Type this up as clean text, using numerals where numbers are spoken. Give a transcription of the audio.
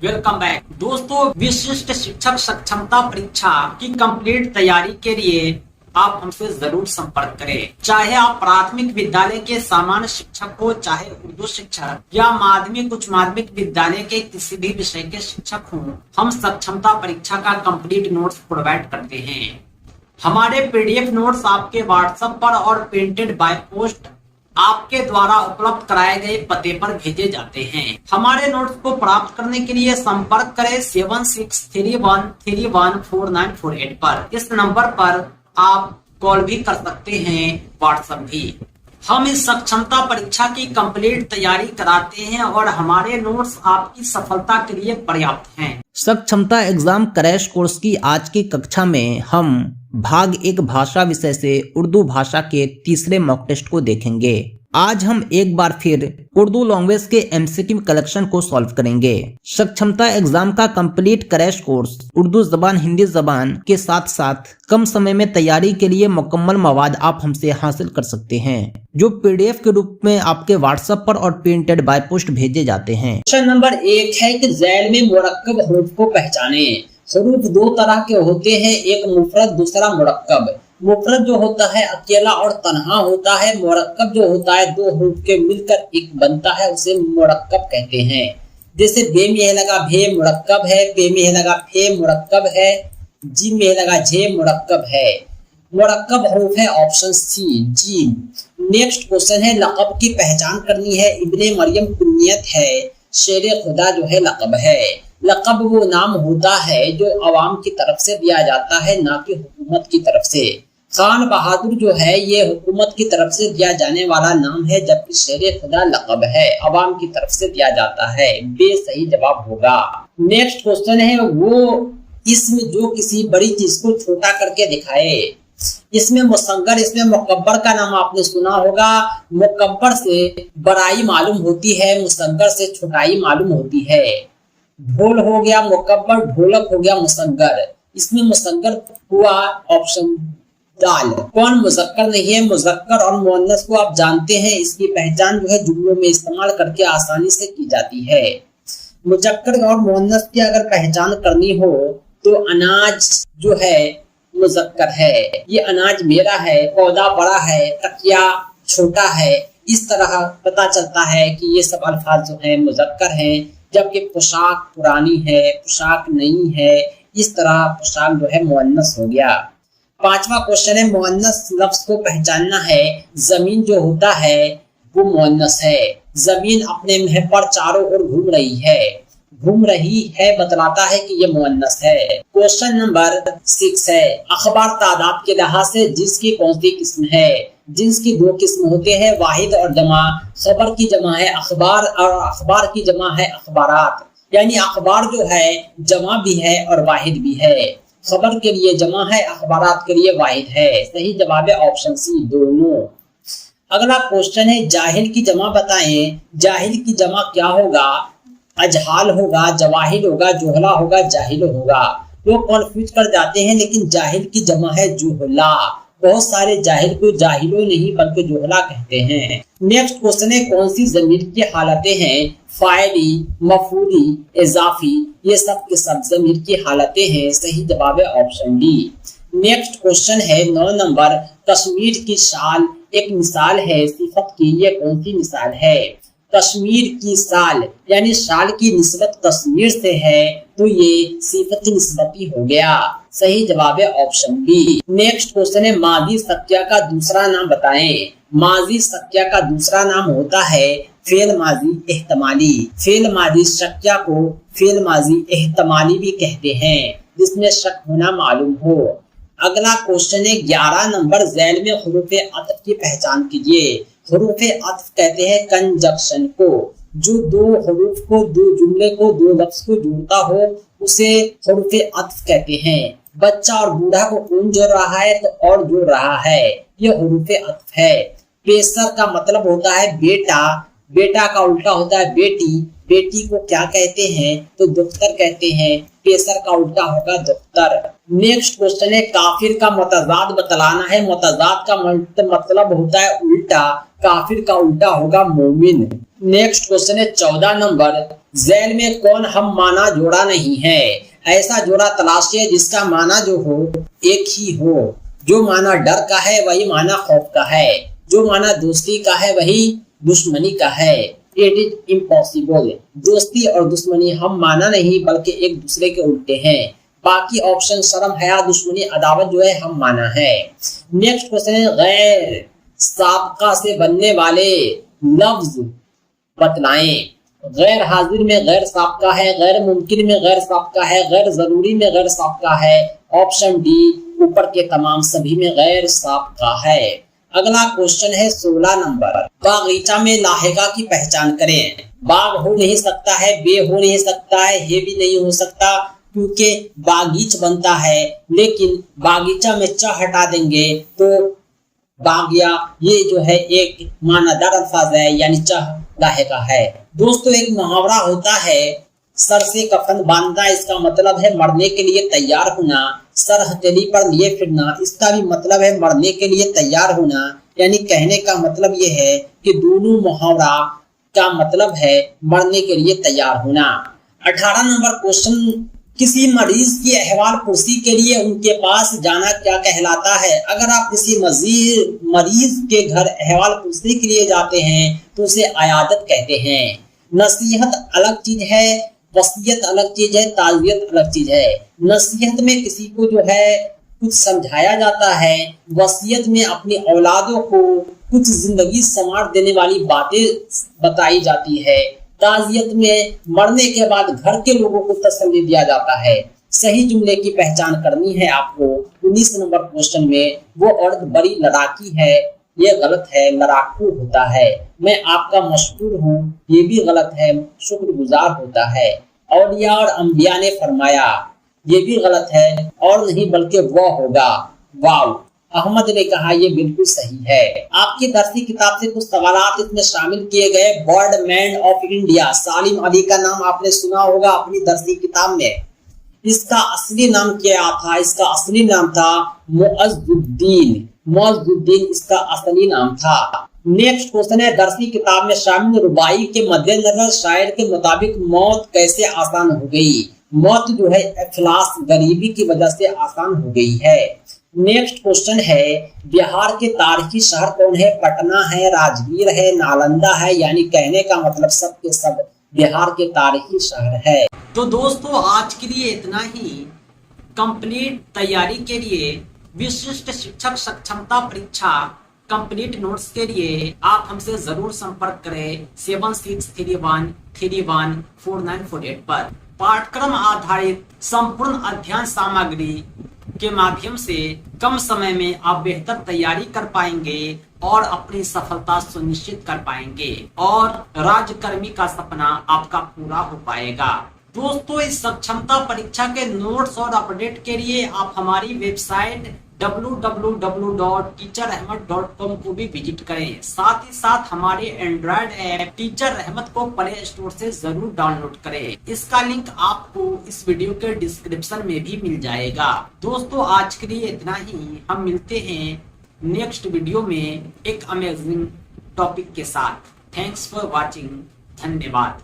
Welcome back दोस्तों। विशिष्ट शिक्षक सक्षमता परीक्षा की कंप्लीट तैयारी के लिए आप हमसे जरूर संपर्क करें। चाहे आप प्राथमिक विद्यालय के सामान्य शिक्षक हो, चाहे उर्दू शिक्षक या माध्यमिक उच्च माध्यमिक विद्यालय के किसी भी विषय के शिक्षक हों, हम सक्षमता परीक्षा का कंप्लीट नोट्स प्रोवाइड करते हैं। हमारे पीडीएफ नोट्स आपके व्हाट्सएप पर और प्रिंटेड बाय पोस्ट आपके द्वारा उपलब्ध कराए गए पते पर भेजे जाते हैं। हमारे नोट्स को प्राप्त करने के लिए संपर्क करें 7631314948 पर। इस नंबर पर आप कॉल भी कर सकते हैं, व्हाट्सएप भी। हम इस सक्षमता परीक्षा की कंप्लीट तैयारी कराते हैं और हमारे नोट्स आपकी सफलता के लिए पर्याप्त हैं। सक्षमता एग्जाम क्रैश कोर्स की आज की कक्षा में हम भाग 1 भाषा विषय से उर्दू भाषा के तीसरे मॉक टेस्ट को देखेंगे। आज हम एक बार फिर उर्दू लैंग्वेज के एमसीक्यू कलेक्शन को सॉल्व करेंगे। सक्षमता एग्जाम का कंप्लीट क्रैश कोर्स उर्दू जबान हिंदी जबान के साथ साथ कम समय में तैयारी के लिए मुकम्मल मवाद आप हमसे हासिल कर सकते हैं, जो पीडीएफ के रूप में आपके व्हाट्सएप पर और प्रिंटेड बाय पोस्ट भेजे जाते हैं। क्वेश्चन नंबर 1 है कि झैल में मुरक्कब हरूफ को पहचाने। हरूफ दो तरह के होते हैं, एक मुफरद दूसरा मुरक्कब। मुफरद जो होता है अकेला और तन्हा होता है। मुरक्कब जो होता है दो हरूफ के मिलकर एक बनता है, उसे मुरक्कब कहते हैं। जैसे बे में लगा भे मुरक्कब है, पे में लगा फे मुरक्कब है, जीम में लगा झे मुरक्कब है। मुरक्कब हरूफ है ऑप्शन सी जीम। नेक्स्ट क्वेश्चन है लक़ब की पहचान करनी है। इब्ने मरियम कुनियत है, शेर खुदा जो है लक़ब है। लक़ब वो नाम होता है जो अवाम की तरफ से दिया जाता है, ना कि हुकूमत की तरफ से। खान बहादुर जो है ये हुकूमत की तरफ से दिया जाने वाला नाम है, जबकि शेर खुदा लक़ब है, अवाम की तरफ से दिया जाता है। बे सही जवाब होगा। नेक्स्ट क्वेश्चन है वो इसमें जो किसी बड़ी चीज को छोटा करके दिखाए। इसमें मुसंगर, इसमें मुकब्बर का नाम आपने सुना होगा। मुकब्बर से बड़ाई मालूम होती है, मुसंगर से छोटाई मालूम होती है। ढोल हो गया मुकब्बर, ढोलक हो गया मुसंगर। इसमें मुसंगर हुआ ऑप्शन दाल। कौन मुजक्कर नहीं है? मुजक्कर और मुअन्नस को आप जानते हैं, इसकी पहचान जो है जुमलों में इस्तेमाल करके आसानी से की जाती है। मुजक्कर और मुअन्नस की अगर पहचान करनी हो तो अनाज जो है मुजक्कर है, ये अनाज मेरा है, पौधा बड़ा है, तकिया छोटा है। इस तरह पता चलता है कि ये सब अल्फाज जो है मुजक्कर हैं, जबकि पोशाक पुरानी है, पोशाक नई है। इस तरह पोशाक जो है मुअन्नस हो गया। 5वां क्वेश्चन है मुअन्नस लफ्ज को पहचानना है। जमीन जो होता है वो मुअन्नस है। जमीन अपने मुंह पर चारों ओर घूम रही है बतलाता है कि ये मुअन्नस है। क्वेश्चन नंबर 6 है अखबार तादाद के लिहाज से जिसकी कौन सी किस्म है? जिन्स की 2 किस्म होते हैं, वाहिद और जमा। खबर की जमा है अखबार और अखबार की जमा है अखबारात। यानी अखबार जो है जमा भी है और वाहिद भी है। खबर के लिए जमा है, अखबारात के लिए वाहिद है। सही जवाब है ऑप्शन सी दोनों। अगला क्वेश्चन है जाहिल की जमा बताएं। जाहिल की जमा क्या होगा? अजहाल होगा, जवाहिल होगा, जोहला होगा, जाहिल होगा। लोग कन्फ्यूज कर जाते हैं, लेकिन जाहिल की जमा है जुहला। बहुत सारे जाहिल को जाहिलो नहीं बल्कि जोहला कहते हैं। नेक्स्ट क्वेश्चन है कौन सी ज़मीर की हालतें हैं? फाइली, मफूली, इजाफी, ये सब के सब ज़मीर की हालतें हैं। सही जवाब है ऑप्शन डी। नेक्स्ट क्वेश्चन है 9 नंबर कश्मीर की शाल एक मिसाल है सिफत की, ये कौन सी मिसाल है? कश्मीर की साल यानी शाल की निस्बत कश्मीर से है, तो ये सिफत निस्बती हो गया। सही जवाब है ऑप्शन बी। नेक्स्ट क्वेश्चन है माजी सक्या का दूसरा नाम बताएं। माजी सक्या का दूसरा नाम होता है फेल माजी एहतमाली। फेल माजी शक्या को फेल माजी एहतमाली भी कहते हैं, जिसमें शक होना मालूम हो। अगला क्वेश्चन है 11 नंबर झैल में हुरूफ अत्फ की पहचान कीजिए। हुरूफ अत्फ कहते हैं कंजक्शन को, जो 2 हुरूफ को, 2 जुमले को, 2 लफ्ज को जोड़ता हो उसे हुरूफ अत्फ कहते हैं। बच्चा और बूढ़ा को कौन जोड़ रहा है तो और जोड़ रहा है, ये हुरूफ अत्फ है। पेसर का मतलब होता है बेटा, बेटा का उल्टा होता है बेटी, बेटी को क्या कहते हैं तो दुख्तर कहते हैं, पेसर का उल्टा होगा दुख्तर। नेक्स्ट क्वेश्चन है काफिर का मतजाद बतलाना है। मतजाद का मतलब होता है उल्टा, काफिर का उल्टा होगा मोमिन। नेक्स्ट क्वेश्चन है 14 नंबर, झैल में कौन हम माना जोड़ा नहीं है? ऐसा जोड़ा तलाशिए जिसका माना जो हो एक ही हो। जो माना डर का है वही माना खौफ का है, जो माना दोस्ती का है वही दुश्मनी का है। It is impossible. दोस्ती और दुश्मनी हम माना नहीं बल्कि एक दूसरे के उल्टे हैं। बाकी ऑप्शन शर्म, हया, दुश्मनी, अदावत जो है हम माना है। नेक्स्ट क्वेश्चन है गैर साबका से बनने वाले लफ्ज बतलाएं। गैर हाजिर में गैर साबका है, गैर मुमकिन में गैर साबका है, गैर जरूरी में गैर साबका है। ऑप्शन डी ऊपर के तमाम सभी में गैर साबका है। अगला क्वेश्चन है 16 नंबर, बागीचा में लाहेगा की पहचान करें। बाग हो नहीं सकता है, बे हो नहीं सकता है भी नहीं हो सकता क्योंकि बागीच बनता है, लेकिन बागीचा में च हटा देंगे तो बागिया ये जो है एक मानादार अल्फाज है, यानी चह लाहेगा है। दोस्तों एक मुहावरा होता है सर से कफन बांधना, इसका मतलब है मरने के लिए तैयार होना। सर हथेली पर लिए फिरना, इसका भी मतलब है मरने के लिए तैयार होना। यानी कहने का मतलब ये है कि दोनों मुहावरा का मतलब है मरने के लिए तैयार होना। 18 नंबर क्वेश्चन, किसी मरीज की अहवाल पुरसी के लिए उनके पास जाना क्या कहलाता है? अगर आप किसी मरीज के घर अहवाल पुरसी के लिए जाते हैं तो उसे अयादत कहते हैं। नसीहत अलग चीज है, वसीयत अलग चीज है, ताज़ियत अलग चीज है। नसीहत में किसी को जो है कुछ समझाया जाता है, वसीयत में अपनी औलादों को कुछ जिंदगी संवार देने वाली बातें बताई जाती है। ताज़ियत में मरने के बाद घर के लोगों को तसल्ली दिया जाता है। सही जुमले की पहचान करनी है आपको। 19 नंबर क्वेश्चन में, वो औरत बड़ी लड़ाकी है, ये गलत है, लड़ाकू होता है। मैं आपका मशहूर हूँ, ये भी गलत है, शुक्रगुजार होता है। औलिया और अंबिया ने फरमाया, ये भी गलत है, और नहीं बल्कि वह होगा। वाव, अहमद ने कहा ये बिल्कुल सही है। आपकी दरसी किताब से कुछ सवालात इसमें शामिल किए गए। बर्डमैन ऑफ इंडिया, सालिम अली का नाम आपने सुना होगा अपनी दरसी किताब में। इसका असली नाम क्या था? इसका असली नाम था मुअज्जुद्दीन। मुअज्जुद्दीन इसका असली नाम था। नेक्स्ट क्वेश्चन है, दरसी किताब में शामिल रुबाई के मद्देनजर शायर के मुताबिक मौत कैसे आसान हो गई? मौत जो है इफ्लास, गरीबी की वजह से आसान हो गई है। नेक्स्ट क्वेश्चन है, बिहार के तारीखी शहर कौन है? पटना है, राजगीर है, नालंदा है। यानी कहने का मतलब सब के सब बिहार के तारीखी शहर है। तो दोस्तों आज के लिए इतना ही। कंप्लीट तैयारी के लिए विशिष्ट शिक्षक सक्षमता परीक्षा कंप्लीट नोट्स के लिए आप हमसे जरूर संपर्क करें 7631314948 पर। पाठ्यक्रम आधारित संपूर्ण अध्ययन सामग्री के माध्यम से कम समय में आप बेहतर तैयारी कर पाएंगे और अपनी सफलता सुनिश्चित कर पाएंगे और राज्यकर्मी का सपना आपका पूरा हो पाएगा। दोस्तों इस सक्षमता परीक्षा के नोट्स और अपडेट के लिए आप हमारी वेबसाइट www.teacherahmed.com को भी विजिट करें। साथ ही साथ हमारे एंड्रॉयड ऐप टीचर रहमत को प्ले स्टोर से जरूर डाउनलोड करें। इसका लिंक आपको इस वीडियो के डिस्क्रिप्शन में भी मिल जाएगा। दोस्तों आज के लिए इतना ही। हम मिलते हैं नेक्स्ट वीडियो में एक अमेजिंग टॉपिक के साथ। Thanks for watching. धन्यवाद।